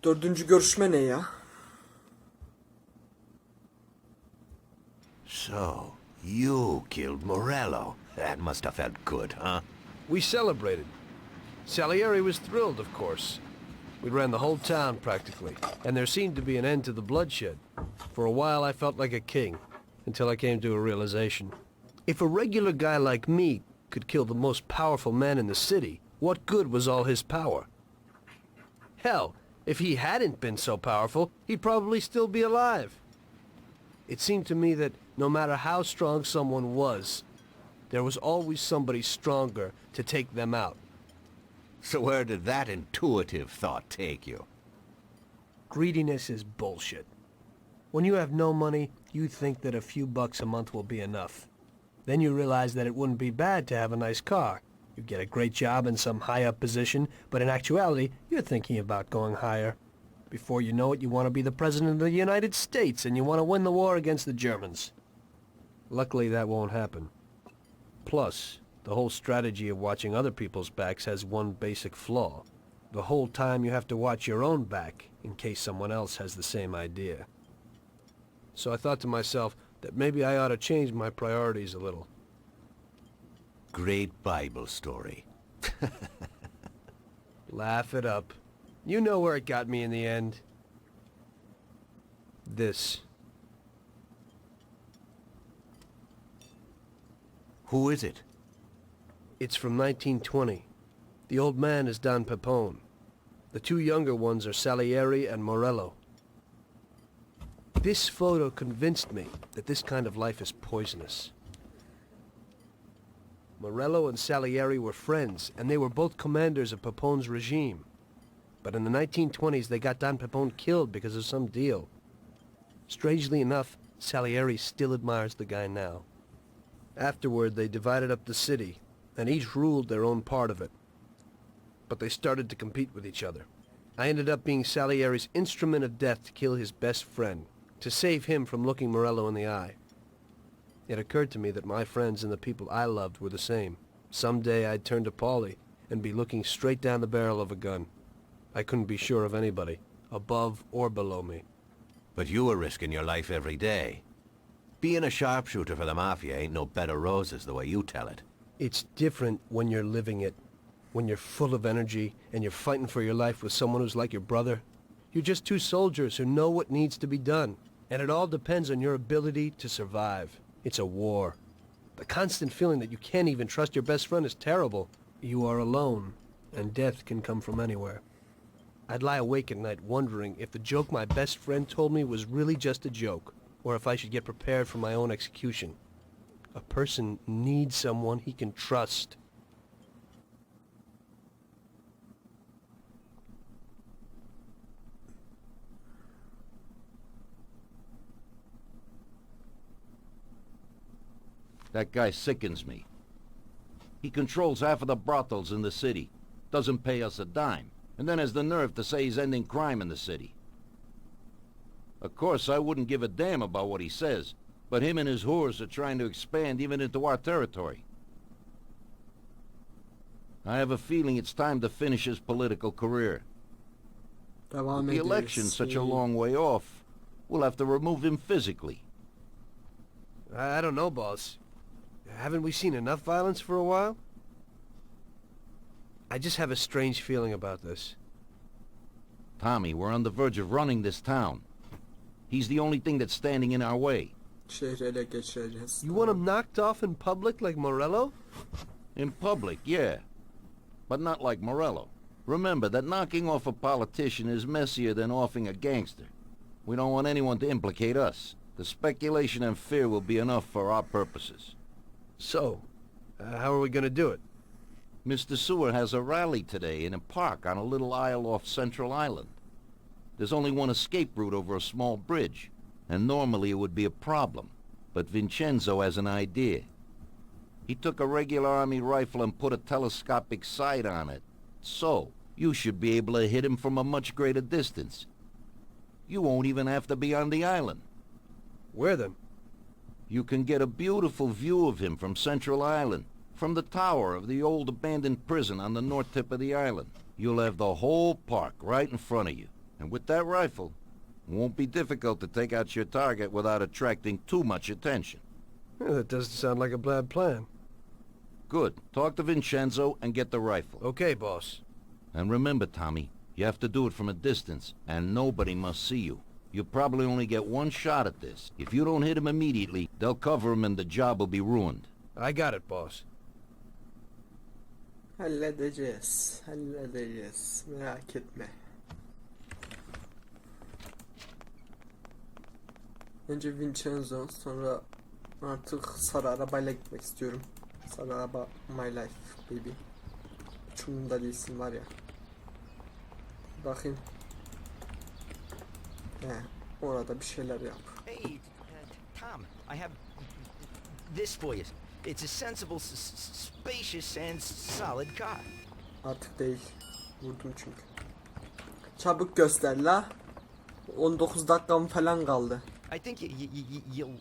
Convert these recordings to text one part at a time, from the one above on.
Dördüncü görüşme ne ya? So, you killed Morello. That must have felt good, huh? We celebrated. Salieri was thrilled, of course. We ran the whole town, practically, and there seemed to be an end to the bloodshed. For a while I felt like a king, until I came to a realization. If a regular guy like me could kill the most powerful man in the city, what good was all his power? Hell, if he hadn't been so powerful, he'd probably still be alive. It seemed to me that no matter how strong someone was, there was always somebody stronger to take them out. So where did that intuitive thought take you? Greediness is bullshit. When you have no money, you think that a few bucks a month will be enough. Then you realize that it wouldn't be bad to have a nice car. You get a great job in some high-up position, but in actuality, you're thinking about going higher. Before you know it, you want to be the President of the United States, and you want to win the war against the Germans. Luckily, that won't happen. Plus, the whole strategy of watching other people's backs has one basic flaw. The whole time you have to watch your own back, in case someone else has the same idea. So I thought to myself that maybe I ought to change my priorities a little. Great Bible story. Laugh it up. You know where it got me in the end. This. Who is it? It's from 1920. The old man is Don Pepone. The two younger ones are Salieri and Morello. This photo convinced me that this kind of life is poisonous. Morello and Salieri were friends, and they were both commanders of Pepone's regime. But in the 1920s, they got Don Pepone killed because of some deal. Strangely enough, Salieri still admires the guy now. Afterward, they divided up the city, and each ruled their own part of it. But they started to compete with each other. I ended up being Salieri's instrument of death to kill his best friend, to save him from looking Morello in the eye. It occurred to me that my friends and the people I loved were the same. Someday I'd turn to Paulie and be looking straight down the barrel of a gun. I couldn't be sure of anybody, above or below me. But you were risking your life every day. Being a sharpshooter for the Mafia ain't no bed of roses the way you tell it. It's different when you're living it. When you're full of energy and you're fighting for your life with someone who's like your brother. You're just two soldiers who know what needs to be done. And it all depends on your ability to survive. It's a war. The constant feeling that you can't even trust your best friend is terrible. You are alone, and death can come from anywhere. I'd lie awake at night wondering if the joke my best friend told me was really just a joke, or if I should get prepared for my own execution. A person needs someone he can trust. That guy sickens me. He controls half of the brothels in the city, doesn't pay us a dime, and then has the nerve to say he's ending crime in the city. Of course, I wouldn't give a damn about what he says, but him and his whores are trying to expand even into our territory. I have a feeling it's time to finish his political career. Devam With the ediyoruz. election's such a long way off, we'll have to remove him physically. I don't know, boss. Haven't we seen enough violence for a while? I just have a strange feeling about this. Tommy, we're on the verge of running this town. He's the only thing that's standing in our way. Şehri ele geçireceğiz. You want him knocked off in public like Morello? In public, yeah. But not like Morello. Remember that knocking off a politician is messier than offing a gangster. We don't want anyone to implicate us. The speculation and fear will be enough for our purposes. So, how are we gonna do it? Mr. Sewer has a rally today in a park on a little isle off Central Island. There's only one escape route over a small bridge, and normally it would be a problem. But Vincenzo has an idea. He took a regular army rifle and put a telescopic sight on it. So, you should be able to hit him from a much greater distance. You won't even have to be on the island. Where then? You can get a beautiful view of him from Central Island, from the tower of the old abandoned prison on the north tip of the island. You'll have the whole park right in front of you. And with that rifle, it won't be difficult to take out your target without attracting too much attention. That doesn't sound like a bad plan. Good. Talk to Vincenzo and get the rifle. Okay, boss. And remember, Tommy, you have to do it from a distance, and nobody must see you. You'll probably only get one shot at this. If you don't hit him immediately, they'll cover him and the job will be ruined. I got it, boss. Halledeceğiz. Halledeceğiz. Merak etme. Önce Vincenzo, sonra artık sarı arabayla gitmek istiyorum. Sarı araba my life baby. Uçumunda değilsin var ya. Bakayım. Orada bir şeyler yap. Hey, Tom, I have this for you. It's a sensible, spacious, and solid car. Artık değil. Vurdum çünkü. Çabuk göster la. 19 dakikam falan kaldı. I think you'll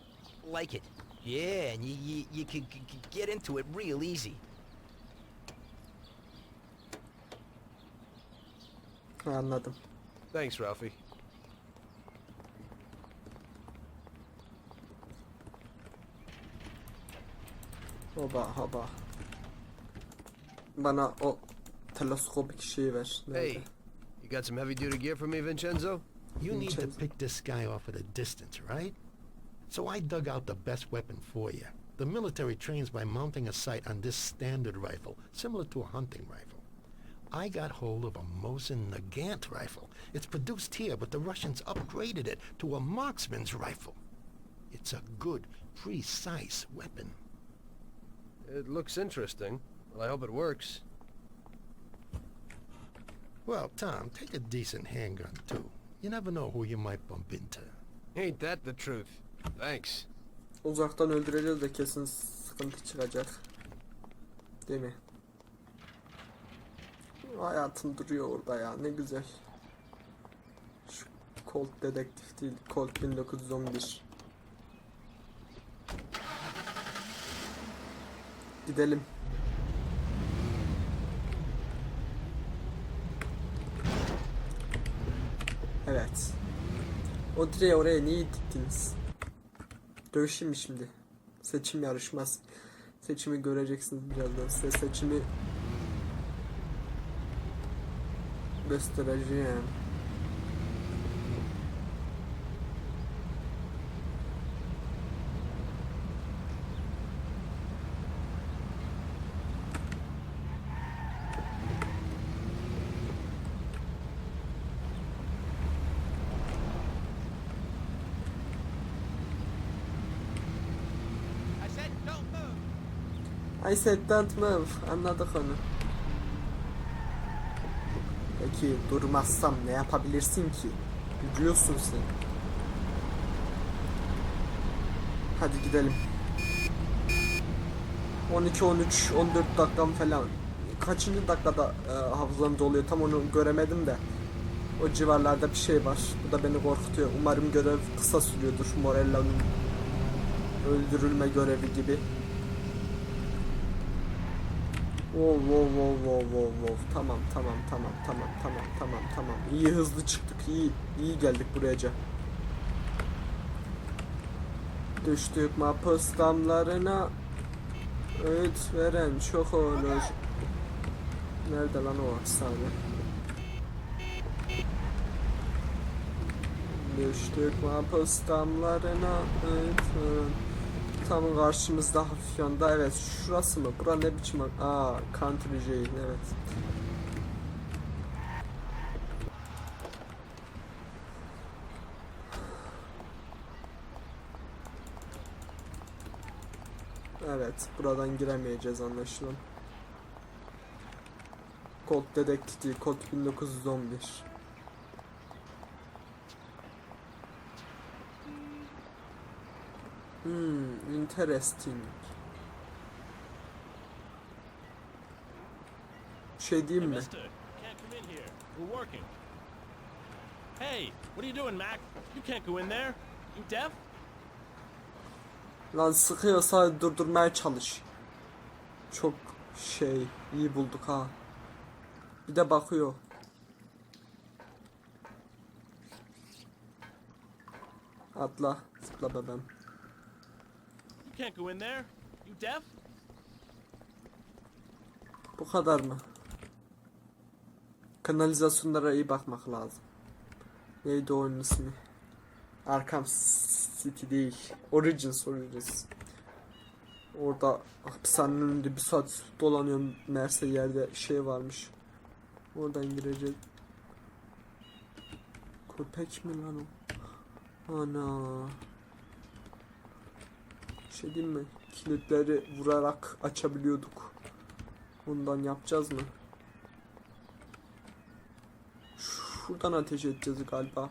like it. Yeah, and you could get into it real easy. Anladım. Thanks, Ralphie. Hoba. Bana o teleskopik şeyi ver. Nerede? Hey, you got some heavy-duty gear for me, Vincenzo? You need to Vincenzo. pick this guy off at a distance, right? So I dug out the best weapon for you. The military trains by mounting a sight on this standard rifle, similar to a hunting rifle. I got hold of a Mosin Nagant rifle. It's produced here, but the Russians upgraded it to a marksman's rifle. It's a good, precise weapon. It looks interesting. Well, I hope it works. Well, Tom, take a decent handgun, too. You never know who you might bump into. Ain't that the truth? Thanks. Uzaktan öldüreceğiz de kesin sıkıntı çıkacak. Değil mi? Hayatım duruyor orada ya, ne güzel. Şu Colt dedektif değil, Colt 1911. Gidelim. Evet. O direği oraya niye diktiniz? Dövüşeyim mi şimdi? Seçim yarışmaz. Seçimi göreceksiniz birazdan. Size seçimi göstereceğim. I said don't move. Anladık onu. Peki durmazsam ne yapabilirsin ki? Yürüyorsun sen. Hadi gidelim. 12, 13, 14 dakikam falan. Kaçıncı dakikada hafızam doluyor tam onu göremedim de. O civarlarda bir şey var. Bu da beni korkutuyor. Umarım görev kısa sürüyordur. Morella'nın öldürülme görevi gibi. Wow. Tamam. İyi hızlı çıktık. İyi geldik buraya. Düştük Maphus damlarına. Öğüt veren çok olur. Nerede lan o hapishane? Düştük Maphus damlarına. Öğüt veren. Tam karşımızda hafif yanda. Evet, şurası mı? Bura ne biçim? Country jail, evet. Evet, buradan giremeyeceğiz anlaşılan. Kod dedektif, kod 1911. Interesting. Şey diyeyim mi? Mister, can't come in here. We're working. Hey, what are you doing, Mac? You can't go in there. You deaf? Lan sıkıyorsa durdurmaya çalış. Çok iyi bulduk ha. Bir de bakıyor. Atla. Zıpla bebeğim. You can't go in there. You deaf? Bu kadar mı? Kanalizasyonlara iyi bakmak lazım. Neydi oyunun ismi? Arkham City değil. Origins. Orada hapishanenin önünde bir saat dolanıyorum. Meğerse yerde şey varmış. Oradan girecek. Köpek mi lan o? Ana. Şey diyeyim mi? Kilitleri vurarak açabiliyorduk. Bundan yapacağız mı? Şuradan ateş edeceğiz galiba.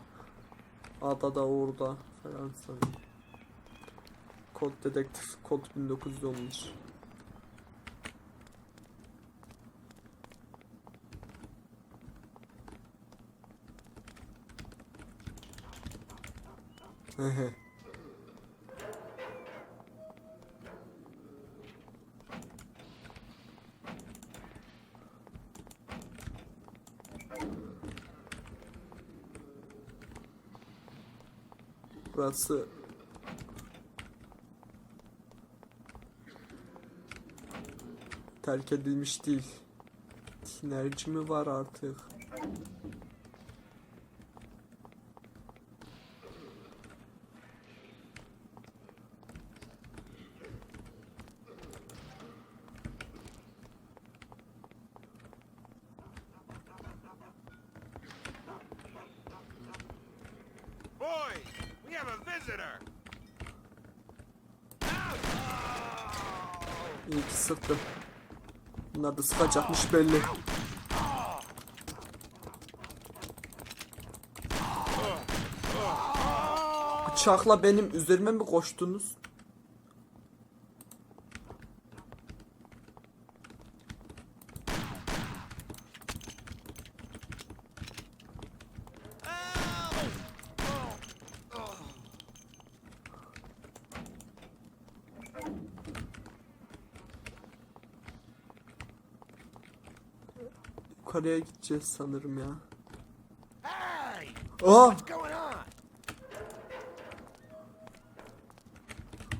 Adada orada falan sanırım. Kod dedektif, kod 1911. Hehe. Burası terk edilmiş değil. Tinerci mi var artık? Boys, we have a visitor. İyi ki sıktım. Bunlar da sıkacakmış belli. Bıçakla benim üzerime mi koştunuz? Yukarıya gideceğiz sanırım ya. Hey, Aa! what's going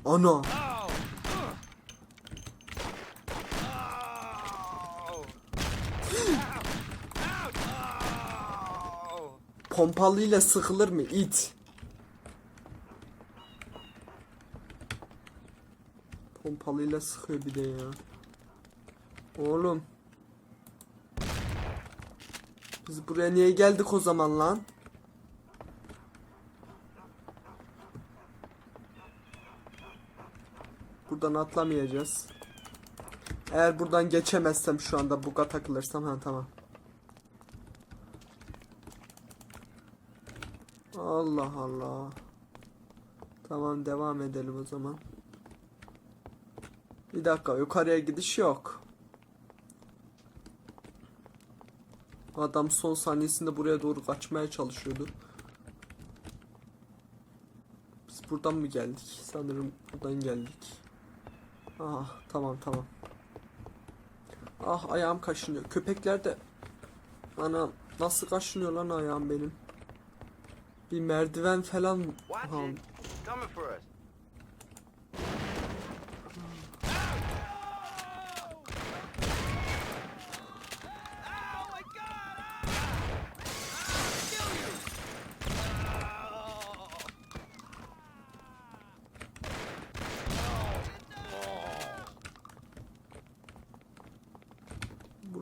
on? Ana! Oh. Oh. Pompalıyla sıkılır mı it? Pompalıyla sıkıyor bir de ya. Oğlum. Biz buraya niye geldik o zaman lan? Buradan atlamayacağız. Eğer buradan geçemezsem şu anda buga takılırsam ha tamam. Allah Allah. Tamam devam edelim o zaman. Bir dakika yukarıya gidiş yok. Adam son saniyesinde buraya doğru kaçmaya çalışıyordu. Biz buradan mı geldik? Sanırım buradan geldik. Ah tamam. Ah ayağım kaşınıyor. Köpekler de... Ana nasıl kaşınıyor lan ayağım benim? Bir merdiven falan... Watch Aha. it. Coming for us.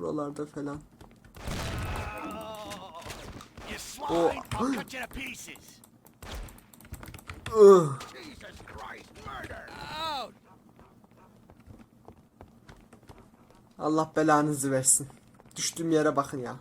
Buralarda falan. You swine! I'll cut you to pieces. Jesus Christ, murder! Out! Allah belanızı versin. Düştüğüm yere bakın ya.